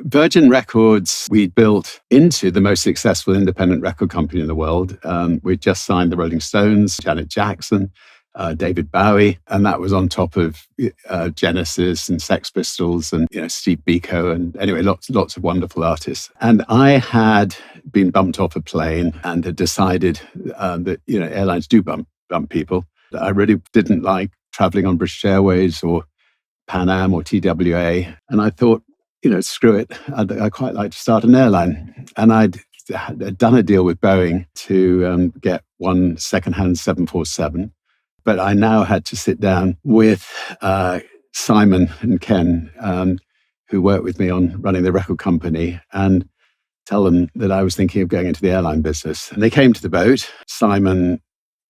Virgin Records, we built into the most successful independent record company in the world. We'd just signed the Rolling Stones, Janet Jackson, David Bowie, and that was on top of Genesis and Sex Pistols and Steve Biko, and anyway, lots of wonderful artists. And I had been bumped off a plane and had decided that airlines do bump people. I really didn't like traveling on British Airways or Pan Am or TWA, and I thought, screw it. I'd quite like to start an airline. And I'd done a deal with Boeing to get one secondhand 747. But I now had to sit down with Simon and Ken, who worked with me on running the record company, and tell them that I was thinking of going into the airline business. And they came to the boat. Simon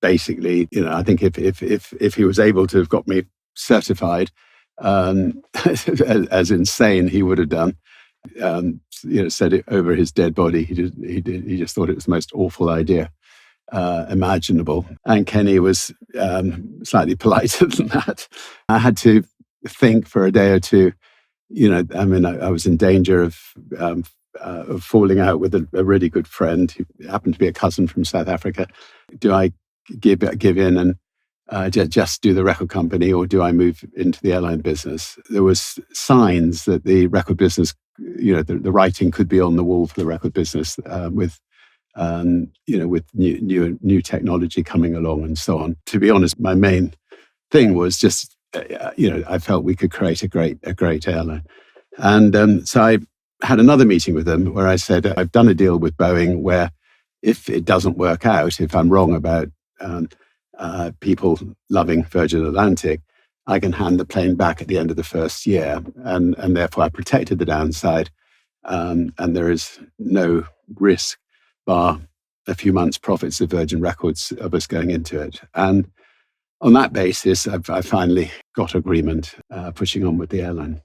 basically, I think if he was able to have got me certified, as insane he would have done, said it over his dead body. He just thought it was the most awful idea imaginable. And Kenny was slightly politer than that. I had to think for a day or two. I was in danger of falling out with a really good friend who happened to be a cousin from South Africa. Do I give in and just do the record company, or do I move into the airline business? There was signs that the record business, the writing could be on the wall for the record business with new technology coming along and so on. To be honest, my main thing was just, I felt we could create a great airline. And so I had another meeting with them where I said, I've done a deal with Boeing where if it doesn't work out, if I'm wrong about people loving Virgin Atlantic, I can hand the plane back at the end of the first year. And therefore I protected the downside. And there is no risk, bar a few months' profits of Virgin Records, of us going into it. And on that basis, I finally got agreement pushing on with the airline.